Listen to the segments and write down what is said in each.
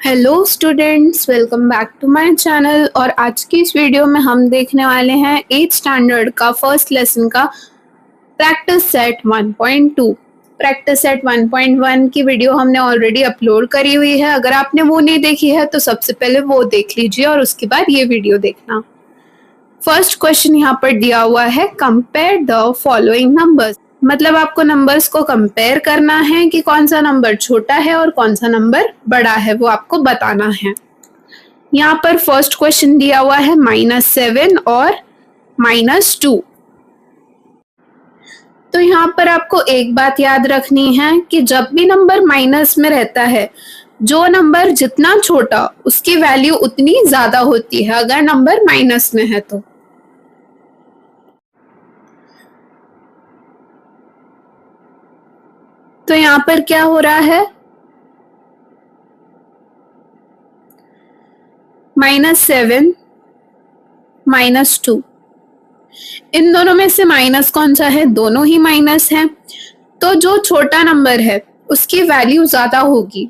Hello students, welcome back to my channel. और आज की इस वीडियो में हम देखने वाले हैं 8th स्टैंडर्ड का फर्स्ट लेसन का प्रैक्टिस सेट 1.2। प्रैक्टिस सेट 1.1 की वीडियो हमने ऑलरेडी अपलोड करी हुई है। अगर आपने वो नहीं देखी है तो सबसे पहले वो देख लीजिए और उसके बाद ये वीडियो देखना। फर्स्ट क्वेश्चन यहाँ पर दिया हुआ है, कंपेयर द फॉलोइंग नंबर्स। मतलब आपको नंबर्स को कंपेयर करना है कि कौन सा नंबर छोटा है और कौन सा नंबर बड़ा है, वो आपको बताना है। यहाँ पर फर्स्ट क्वेश्चन दिया हुआ है -7 और -2। तो यहाँ पर आपको एक बात याद रखनी है कि जब भी नंबर माइनस में रहता है, जो नंबर जितना छोटा उसकी वैल्यू उतनी ज्यादा होती है अगर नंबर माइनस में है तो यहाँ पर क्या हो रहा है, -7 -2। इन दोनों में से माइनस कौन सा है? दोनों ही माइनस हैं। तो जो छोटा नंबर है उसकी वैल्यू ज्यादा होगी,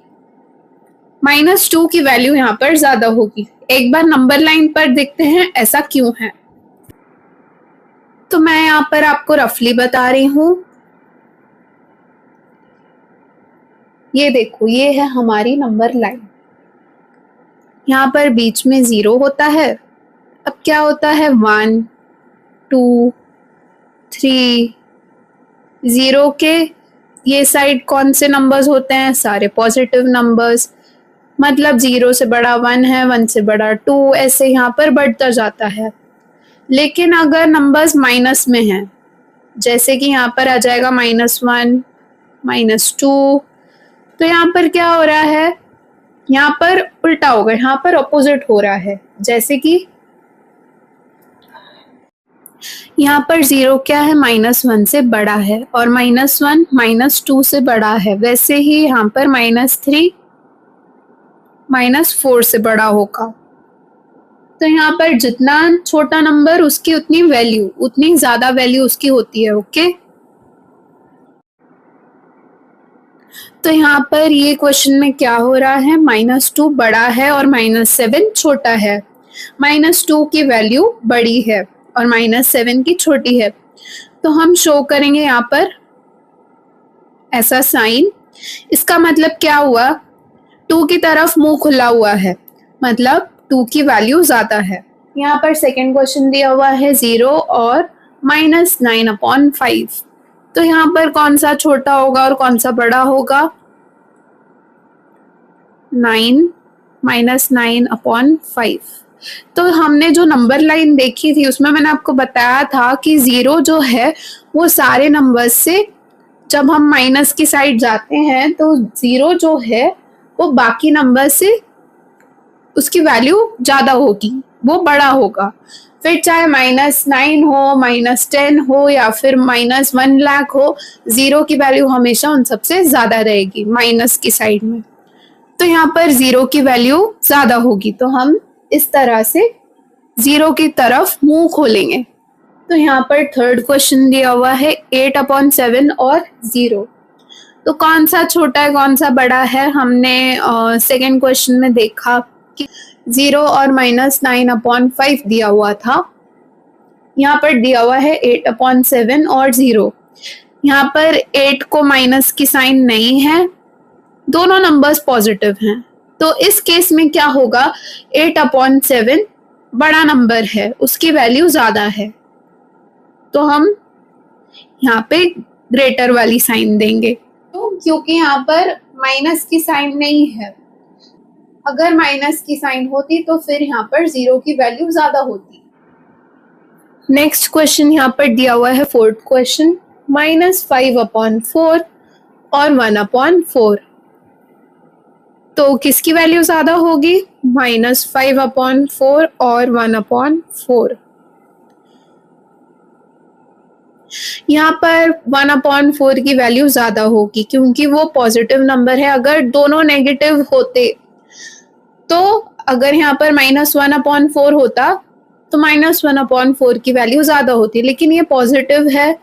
-2 की वैल्यू यहाँ पर ज्यादा होगी। एक बार नंबर लाइन पर देखते हैं ऐसा क्यों है। तो मैं यहाँ पर आपको रफली बता रही हूँ। ये देखो, ये है हमारी नंबर लाइन। यहाँ पर बीच में 0 होता है। अब क्या होता है, 1 2 3। 0 के ये साइड कौन से नंबर्स होते हैं? सारे पॉजिटिव नंबर्स। मतलब 0 से बड़ा 1 है, 1 से बड़ा 2, ऐसे यहाँ पर बढ़ता जाता है। लेकिन अगर नंबर्स माइनस में हैं, जैसे कि यहाँ पर आ जाएगा -1 -2, तो यहाँ पर क्या हो रहा है, यहाँ पर उल्टा होगा, यहाँ पर अपोजिट हो रहा है। जैसे कि यहाँ पर 0 क्या है, -1 से बड़ा है और -1 -2 से बड़ा है। वैसे ही यहाँ पर -3 -4 से बड़ा होगा। तो यहाँ पर जितना छोटा नंबर उसकी उतनी वैल्यू, उतनी ज्यादा वैल्यू उसकी होती है। ओके, तो यहाँ पर ये क्वेश्चन में क्या हो रहा है, -2 बड़ा है और -7 छोटा है। -2 की वैल्यू बड़ी है और -7 की छोटी है। तो हम शो करेंगे यहाँ पर ऐसा साइन। इसका मतलब क्या हुआ, 2 की तरफ मुंह खुला हुआ है, मतलब 2 की वैल्यू ज्यादा है। यहाँ पर सेकेंड क्वेश्चन दिया हुआ है 0 और -9/5। तो यहाँ पर कौन सा छोटा होगा और कौन सा बड़ा होगा? 9 -9/5। तो हमने जो नंबर लाइन देखी थी उसमें मैंने आपको बताया था कि 0 जो है वो सारे नंबर्स से, जब हम माइनस की साइड जाते हैं तो 0 जो है वो बाकी नंबर से उसकी वैल्यू ज्यादा होगी, वो बड़ा होगा। फिर चाहे -9 हो, -10 हो या फिर -1 लाख हो, 0 की वैल्यू हमेशा उन सबसे ज्यादा रहेगी माइनस की साइड में। तो यहाँ पर 0 की वैल्यू ज्यादा होगी, तो हम इस तरह से 0 की तरफ मुंह खोलेंगे। तो यहाँ पर थर्ड क्वेश्चन दिया हुआ है 8/7 और 0। तो कौन सा छोटा है कौन सा बड़ा है? हमने सेकेंड क्वेश्चन में देखा कि 0 और -9/5 दिया हुआ था। यहाँ पर दिया हुआ है 8/7 और 0। यहाँ पर 8 को माइनस की साइन नहीं है, दोनों नंबर्स पॉजिटिव हैं। तो इस केस में क्या होगा, 8/7 बड़ा नंबर है, उसकी वैल्यू ज्यादा है, तो हम यहाँ पे ग्रेटर वाली साइन देंगे। तो क्योंकि यहाँ पर माइनस की साइन नहीं है, अगर माइनस की साइन होती तो फिर यहाँ पर 0 की वैल्यू ज्यादा होती। नेक्स्ट क्वेश्चन यहाँ पर दिया हुआ है फोर्थ क्वेश्चन, -5/4 और 1/4। तो किसकी वैल्यू ज्यादा होगी? -5/4 और 1/4। यहाँ पर 1/4 की वैल्यू ज्यादा होगी क्योंकि वो पॉजिटिव नंबर है। अगर दोनों नेगेटिव होते तो अगर यहाँ पर -1/4 होता तो -1/4 की वैल्यू ज्यादा होती, लेकिन ये पॉजिटिव है,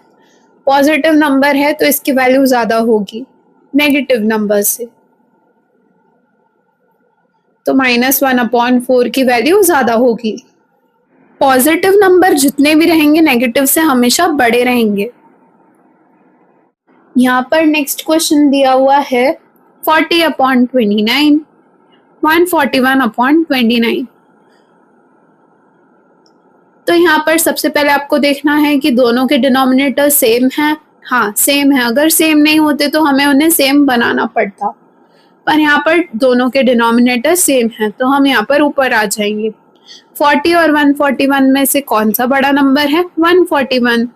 पॉजिटिव नंबर है तो इसकी वैल्यू ज्यादा होगी नेगेटिव नंबर से। तो -1/4 की वैल्यू ज़्यादा होगी। पॉजिटिव नंबर जितने भी रहेंगे नेगेटिव से हमेशा बड़े रहेंगे। यहाँ पर नेक्स्ट क्वेश्चन दिया हुआ है 40/29, 141/29। तो यहाँ पर सबसे पहले आपको देखना है कि दोनों के डिनोमिनेटर सेम हैं। हाँ सेम है, अगर सेम नहीं होते तो हमें उन्हें सेम बनाना पड़ता, पर यहाँ पर दोनों के डिनोमिनेटर सेम हैं तो हम यहाँ पर ऊपर आ जाएंगे। 40 और 141 में से कौन सा बड़ा नंबर है? 141,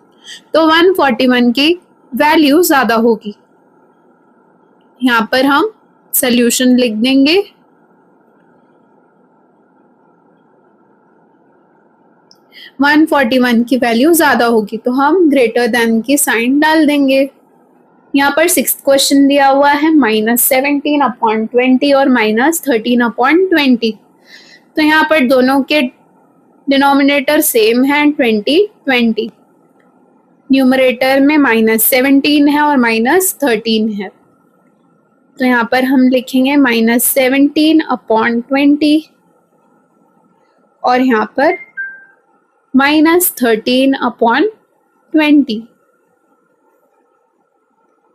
तो 141 की वैल्यू ज़्यादा होगी। यहाँ पर हम सॉल्यूशन लिख देंगे। वन 141 की वैल्यू ज़्यादा होगी तो हम ग्रेटर देन की साइन डाल देंगे। यहाँ पर 6th क्वेश्चन दिया हुआ है -17/20 और -13/20। तो यहाँ पर दोनों के डिनोमिनेटर सेम है 20 न्यूमरेटर में -17 है और -13 है, तो यहाँ पर हम लिखेंगे -17/20 और यहाँ पर -13/20।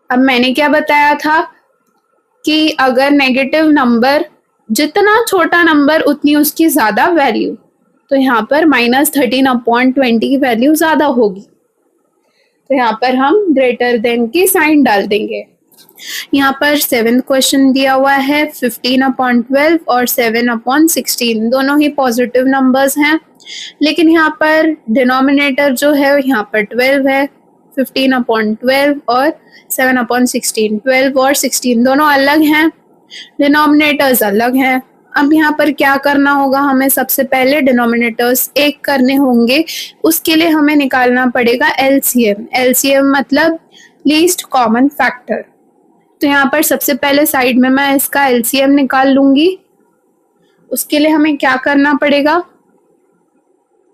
अब मैंने क्या बताया था कि अगर नेगेटिव नंबर जितना छोटा नंबर उतनी उसकी ज़्यादा वैल्यू, तो यहाँ पर -13/20 की वैल्यू ज़्यादा होगी, तो यहाँ पर हम ग्रेटर देन की साइन डाल देंगे। यहाँ पर 7th क्वेश्चन दिया हुआ है 15/12 और 7/16, दोनों ही पॉजिटिव नंबर्स हैं, लेकिन यहाँ पर डिनोमिनेटर जो है यहाँ पर 12 है। 15/12 और 7/16, 12 और 16 दोनों अलग हैं, डिनोमिनेटर्स अलग हैं। अब यहाँ पर क्या करना होगा, हमें सबसे पहले डिनोमिनेटर्स एक करने होंगे, उसके लिए हमें निकालना पड़ेगा एलसीएम। एलसीएम मतलब लीस्ट कॉमन फैक्टर। तो यहाँ पर सबसे पहले साइड में मैं इसका एलसीएम निकाल लूंगी। उसके लिए हमें क्या करना पड़ेगा,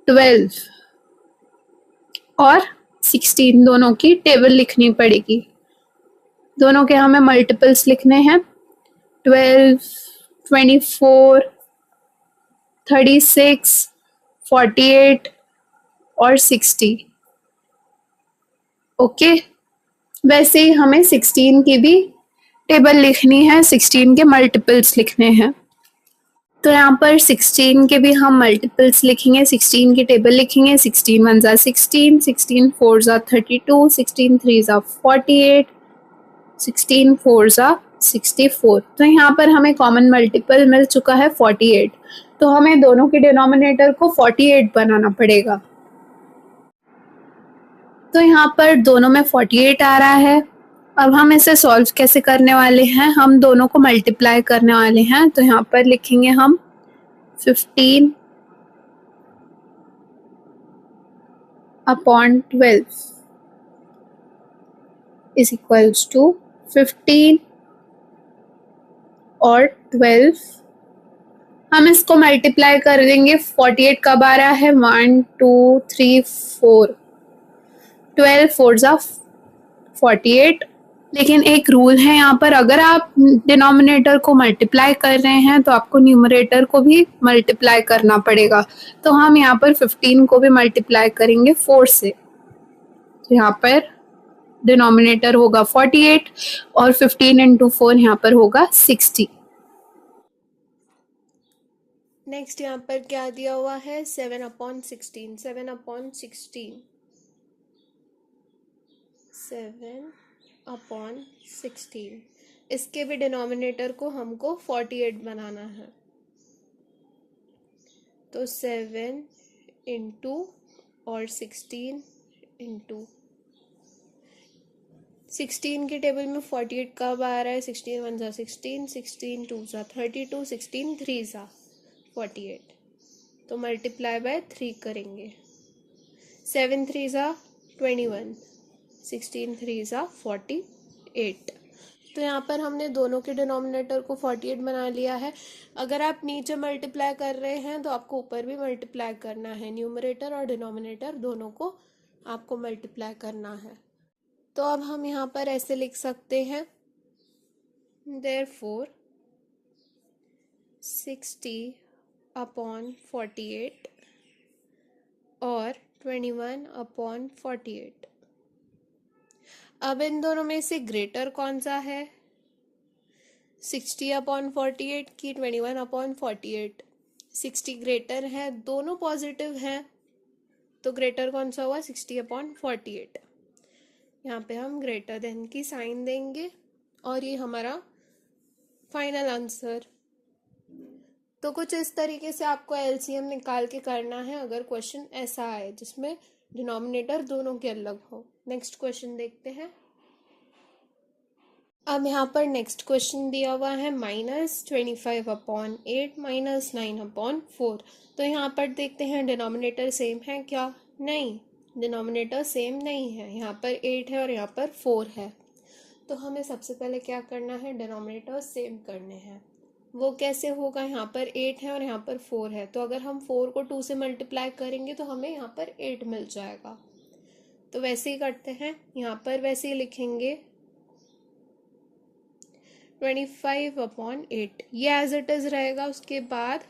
12 और 16 दोनों की टेबल लिखनी पड़ेगी। दोनों के हमें मल्टीपल्स लिखने हैं, 12, 24, 36, 48 और 60। ओके, वैसे ही हमें 16 की भी टेबल लिखनी है, 16 के मल्टीपल्स लिखने हैं। तो यहाँ पर 16 के भी हम मल्टीपल्स लिखेंगे, 16 की टेबल लिखेंगे। 16 1 ज़ा 16, 16 4 ज़ा 32, 16 3 ज़ा 48, 16 4 ज़ा 64। तो यहाँ पर हमें कॉमन मल्टीपल मिल चुका है 48, तो हमें दोनों के डिनोमिनेटर को 48 बनाना पड़ेगा। तो यहाँ पर दोनों में 48 आ रहा है। अब हम इसे सॉल्व कैसे करने वाले हैं, हम दोनों को मल्टीप्लाई करने वाले हैं। तो यहाँ पर लिखेंगे हम 15/12 इज इक्वल्स टू 15 और 12। हम इसको मल्टीप्लाई कर देंगे। 48 कब आ रहा है, 1 2 3 4, 12 4 ज़ा 48। लेकिन एक रूल है यहाँ पर, अगर आप डिनोमिनेटर को मल्टीप्लाई कर रहे हैं तो आपको न्यूमरेटर को भी मल्टीप्लाई करना पड़ेगा। तो हम यहाँ पर 15 को भी मल्टीप्लाई करेंगे 4 से, तो यहाँ पर डिनोमिनेटर होगा 48 और 15 इंटू 4 यहाँ पर होगा 60। नेक्स्ट यहाँ पर क्या दिया हुआ है, 7/16, 7/16, 7/16। इसके भी डिनोमिनेटर को हमको 48 बनाना है, तो 7 इंटू और 16 इंटू 16 की टेबल में 48 कब आ रहा है, 16 1 ज़ा 16, 16 2 ज़ा 32, 16 3 ज़ा 48, तो मल्टीप्लाई बाय 3 करेंगे। 7 3 ज़ा 21, 16 3 ज़ा 48। तो यहाँ पर हमने दोनों के डिनोमिनेटर को 48 बना लिया है। अगर आप नीचे मल्टीप्लाई कर रहे हैं तो आपको ऊपर भी मल्टीप्लाई करना है, न्यूमरेटर और डिनोमिनेटर दोनों को आपको मल्टीप्लाई करना है। तो अब हम यहाँ पर ऐसे लिख सकते हैं, देयरफॉर 60/48 और 21/48। अब इन दोनों में से ग्रेटर कौन सा है? 60/48 की 21/48। 60 ग्रेटर है, दोनों पॉजिटिव हैं, तो ग्रेटर कौन सा हुआ? 60/48। यहाँ पे हम ग्रेटर देन की साइन देंगे और ये हमारा फाइनल आंसर। तो कुछ इस तरीके से आपको एलसीएम निकाल के करना है अगर क्वेश्चन ऐसा आए जिसमें डिनोमिनेटर दोनों के अलग हो। नेक्स्ट क्वेश्चन देखते हैं। अब यहाँ पर नेक्स्ट क्वेश्चन दिया हुआ है -25/8 -9/4। तो यहाँ पर देखते हैं डिनोमिनेटर सेम है क्या? नहीं, डिनोमिनेटर सेम नहीं है। यहाँ पर 8 है और यहाँ पर 4 है। तो हमें सबसे पहले क्या करना है? डिनोमिनेटर सेम करने हैं। वो कैसे होगा? यहाँ पर 8 है और यहाँ पर 4 है, तो अगर हम 4 को 2 से मल्टीप्लाई करेंगे तो हमें यहाँ पर 8 मिल जाएगा। तो वैसे ही करते हैं, यहाँ पर वैसे ही लिखेंगे 25/8, ये एज इट इज रहेगा। उसके बाद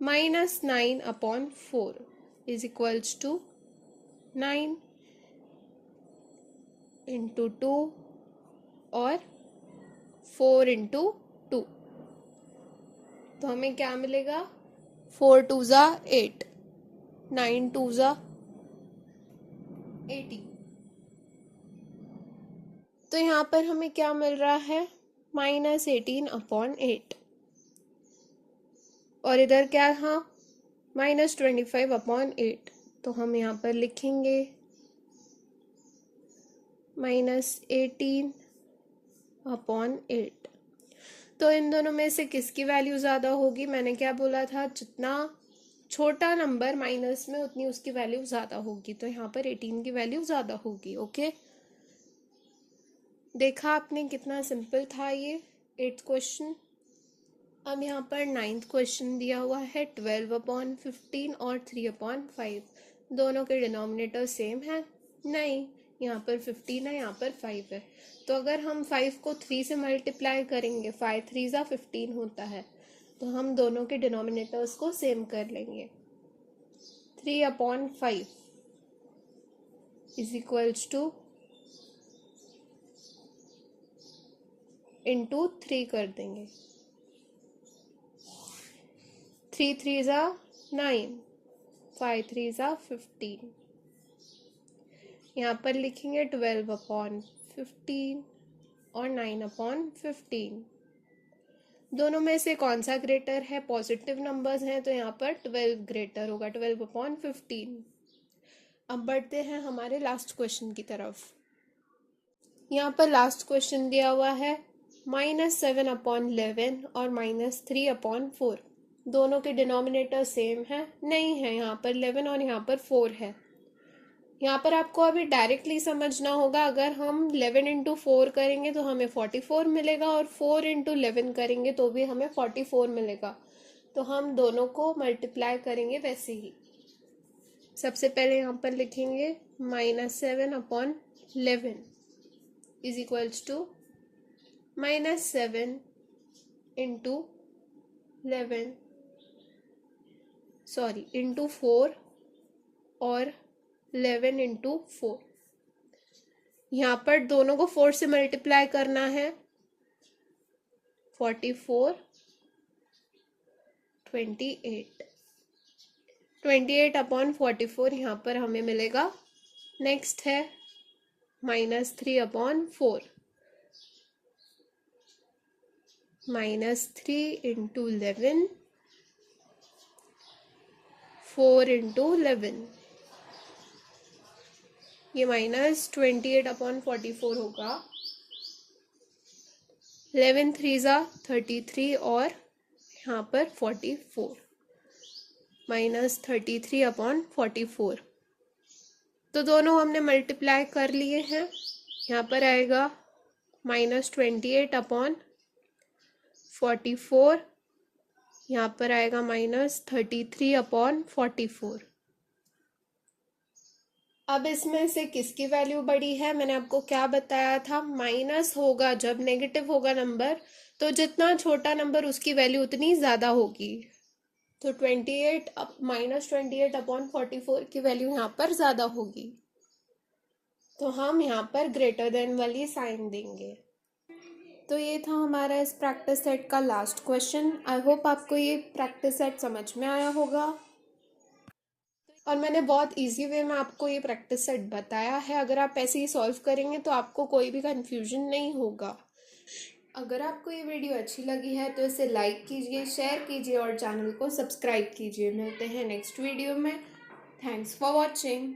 -9/4 इज इक्वल्स टू 9 इंटू 2 और 4 इंटू 2। तो हमें क्या मिलेगा? 4 2 ज़ा 8, 9 2 ज़ा 18। तो यहाँ पर हमें क्या मिल रहा है? -18/8। और इधर क्या था? -25/8। तो हम यहाँ पर लिखेंगे -18/8। तो इन दोनों में से किसकी वैल्यू ज़्यादा होगी? मैंने क्या बोला था? जितना छोटा नंबर माइनस में उतनी उसकी वैल्यू ज़्यादा होगी। तो यहाँ पर 18 की वैल्यू ज़्यादा होगी। ओके, देखा आपने कितना सिंपल था ये 8th क्वेश्चन। अब यहाँ पर 9th क्वेश्चन दिया हुआ है 12/15 और 3/5। दोनों के डिनोमिनेटर सेम है? नहीं, यहाँ पर 15 है, यहाँ पर 5 है। तो अगर हम 5 को 3 से मल्टीप्लाई करेंगे, 5 3 ज़ा 15 होता है, तो हम दोनों के डिनोमिनेटर्स को सेम कर लेंगे। 3/5 इज इक्वल्स टू इंटू 3 कर देंगे। 3 3 ज़ा 9, 5 3 ज़ा 15। यहाँ पर लिखेंगे 12/15 और 9/15। दोनों में से कौन सा ग्रेटर है? पॉजिटिव नंबर्स हैं, तो यहाँ पर 12 ग्रेटर होगा, 12/15। अब बढ़ते हैं हमारे लास्ट क्वेश्चन की तरफ। यहाँ पर लास्ट क्वेश्चन दिया हुआ है -7/11 और -3/4। दोनों के डिनोमिनेटर सेम है? नहीं है, यहाँ पर 11 और यहाँ पर 4 है। यहाँ पर आपको अभी डायरेक्टली समझना होगा। अगर हम 11 इंटू 4 करेंगे तो हमें 44 मिलेगा, और 4 इंटू 11 करेंगे तो भी हमें 44 मिलेगा। तो हम दोनों को मल्टीप्लाई करेंगे वैसे ही। सबसे पहले यहाँ पर लिखेंगे -7/11 is equals to -7 into 11 into 4 और 11 इंटू 4। यहाँ पर दोनों को 4 से मल्टीप्लाई करना है। 44 28 28/44 यहाँ पर हमें मिलेगा। नेक्स्ट है -3/4, -3 इंटू 11, 4 इंटू 11। ये -28/44 होगा। 11 3 ज़ा 33 और यहाँ पर 44, -33/44। तो दोनों हमने मल्टीप्लाई कर लिए हैं। यहाँ पर आएगा -28/44, यहाँ पर आएगा -33/44। अब इसमें से किसकी वैल्यू बड़ी है? मैंने आपको क्या बताया था, माइनस होगा जब नेगेटिव होगा नंबर, तो जितना छोटा नंबर उसकी वैल्यू उतनी ज़्यादा होगी। तो 28 माइनस 28 अपॉन 44 की वैल्यू यहाँ पर ज़्यादा होगी, तो हम यहाँ पर ग्रेटर देन वाली साइन देंगे। तो ये था हमारा इस प्रैक्टिस सेट का लास्ट क्वेश्चन। आई होप आपको ये प्रैक्टिस सेट समझ में आया होगा, और मैंने बहुत इजी वे में आपको ये प्रैक्टिस सेट बताया है। अगर आप ऐसे ही सॉल्व करेंगे तो आपको कोई भी कन्फ्यूजन नहीं होगा। अगर आपको ये वीडियो अच्छी लगी है तो इसे लाइक कीजिए, शेयर कीजिए और चैनल को सब्सक्राइब कीजिए। मिलते हैं नेक्स्ट वीडियो में। Thanks for watching.